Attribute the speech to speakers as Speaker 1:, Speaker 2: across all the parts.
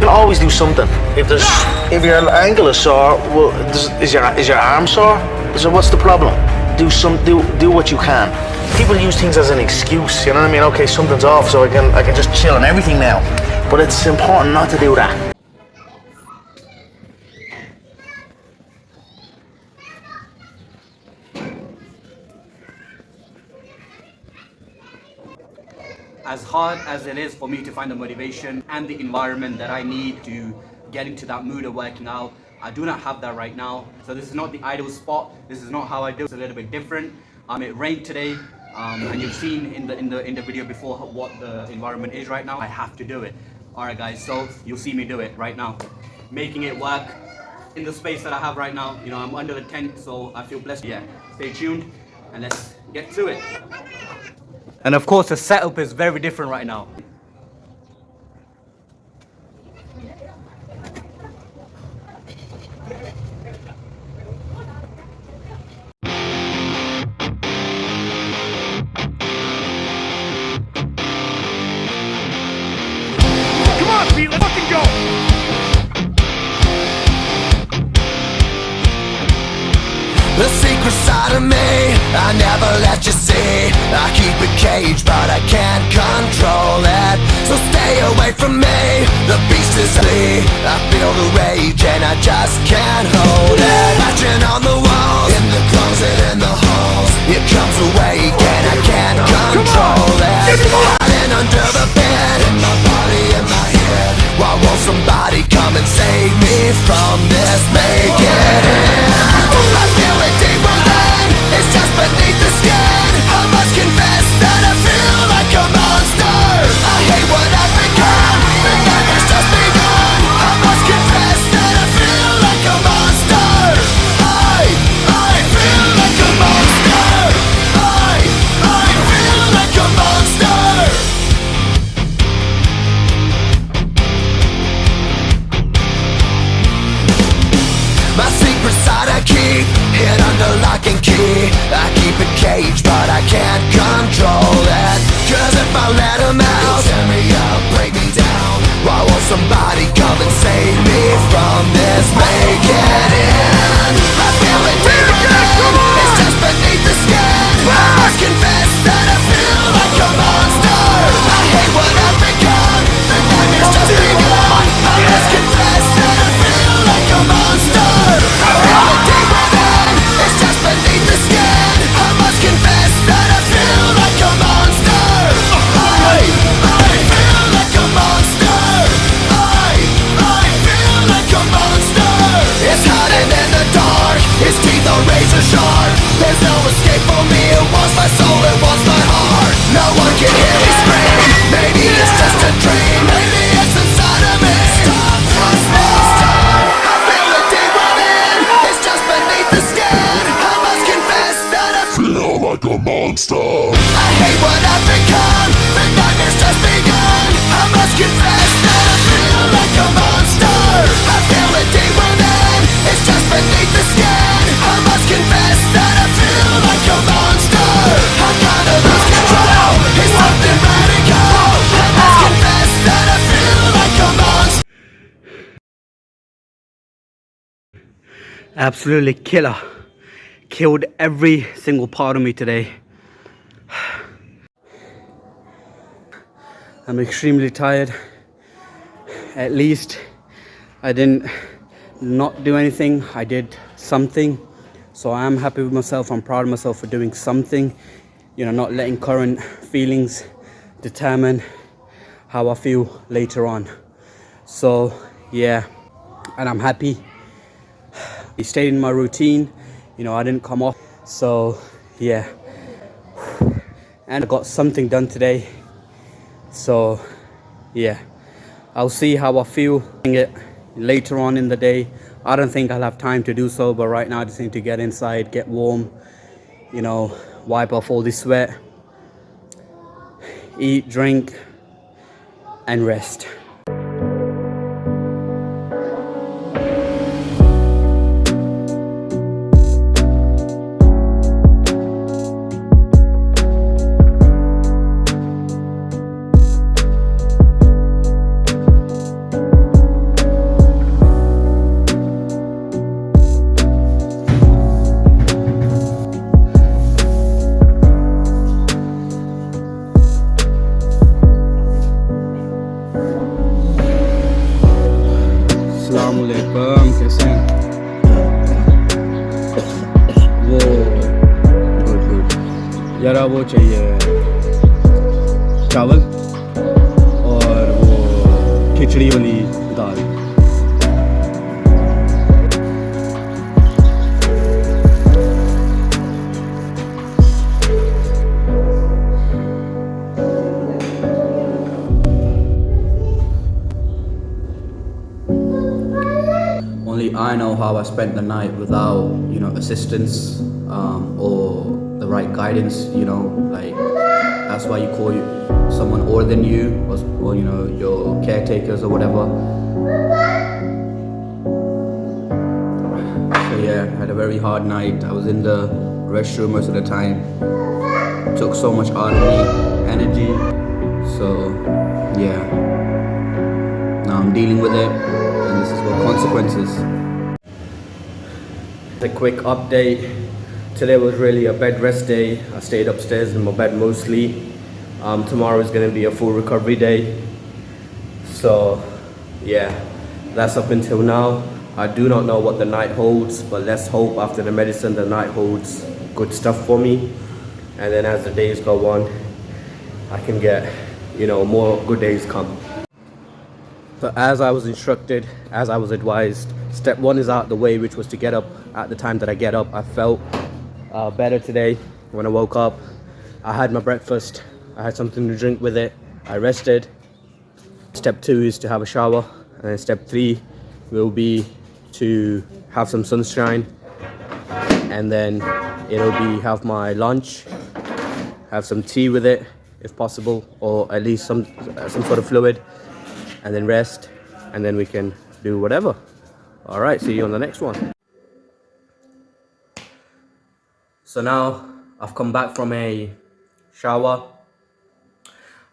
Speaker 1: Always do something. If your ankle is sore, well, is your arm sore? So what's the problem? Do what you can. People use things as an excuse. You know what I mean? Okay, something's off, so I can just chill on everything now. But it's important not to do that.
Speaker 2: As hard as it is for me to find the motivation and the environment that I need to get into that mood of working out, I do not have that right now. So this is not the ideal spot. This is not how I do. It's a little bit different. It rained today, and you've seen in the video before what the environment is right now. I have to do it. All right, guys. So you'll see me do it right now, making it work in the space that I have right now. You know, I'm under the tent, so I feel blessed. Yeah. Stay tuned, and let's get to it. And of course, the setup is very different right now.
Speaker 3: Come on, Pete, let's fucking go!
Speaker 4: The secret side of me, I never let you see. I keep it caged, but I can't control it. So stay away from me, the beast is me. I feel the rage and I just can't hold it. Matching on the walls, in the closet, in the halls. It comes awake and I can't control it. Hiding under the bed, in my body, in my head. Why won't somebody come and save me from this? Make it end. I feel it deep within, it's just beneath the skin. I must confess that I feel like a monster. I hate what I've become, the nightmare's just begun. I must confess that I feel like a monster. I feel like a monster. I feel like a monster. My secret side I keep hid under lock and key. I keep it caged, but I can't control it. Cause if I let him out, he'll tear me up, break me down. Why won't somebody come and save me from this? Make it end. I feel it deep within, it's just beneath the skin. I must confess that I feel like a monster. I hate what I've become, the nightmare's just begun. I must confess that I feel like a monster. I feel it deep within, it's just beneath the skin. I must confess that I feel like a monster. I feel like a monster. I feel like a monster. It's hiding in the dark, its teeth are razor sharp. There's no escape for me, it wants my soul, it wants my heart. No one can hear me scream, maybe it's just a dream. Maybe it's inside of me. Stop, trust me, stop. I feel it deep within, it's just beneath the skin. I must confess that I feel like a monster. I hate what I've become, the nightmare's just begun. I must confess that I feel like a monster. I feel it deep within, it's just beneath the skin. I must confess that I feel like a monster. I kinda lose control, it's something radical. I must confess that I feel like a monster.
Speaker 2: Absolutely killer. Killed every single part of me today. I'm extremely tired. At least I didn't not do anything. I did something. So I am happy with myself. I'm proud of myself for doing something. You know, not letting current feelings determine how I feel later on. So yeah, and I'm happy. I stayed in my routine. You know, I didn't come off. So yeah, and I got something done today. So yeah, I'll see how I feel it later on in the day. I don't think I'll have time to do so, but right now I just need to get inside, get warm, you know, wipe off all this sweat, eat, drink, and rest. अस्सलामुअलैकुम, कैसे हैं वो? Good good. ज़रा वो चाहिए चावल और वो खिचड़ी वाली दाल। Only I know how I spent the night without, assistance or the right guidance. Like that's why you call someone older than you, or your caretakers or whatever. So yeah, I had a very hard night. I was in the restroom most of the time. Took so much out of me, energy. So yeah, now I'm dealing with it. And this is what consequences. A quick update. Today was really a bed rest day. I stayed upstairs in my bed mostly. Tomorrow is going to be a full recovery day. So yeah, that's up until now. I do not know what the night holds, but let's hope after the medicine the night holds good stuff for me. And then as the days go on, I can get, more good days come. So as I was instructed, as I was advised, step one is out the way, which was to get up at the time that I get up. I felt better today when I woke up. I had my breakfast, I had something to drink with it, I rested. Step two is to have a shower, and then step three will be to have some sunshine, and then it'll be have my lunch, have some tea with it if possible, or at least some sort of fluid, and then rest, and then we can do whatever. All right, see you on the next one. So now I've come back from a shower.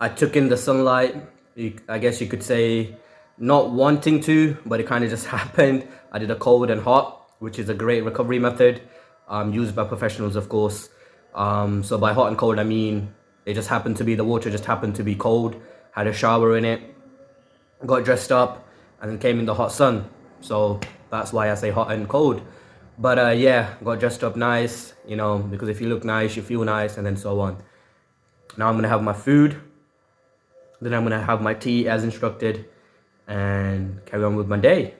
Speaker 2: I took in the sunlight. I guess you could say not wanting to, but it kind of just happened. I did a cold and hot, which is a great recovery method used by professionals, of course. So by hot and cold, I mean it just happened to be, the water just happened to be cold. Had a shower in it, got dressed up, and then came in the hot sun. So that's why I say hot and cold. But yeah, got dressed up nice, because if you look nice, you feel nice, and then so on. Now I'm gonna have my food, then I'm gonna have my tea as instructed, and carry on with my day.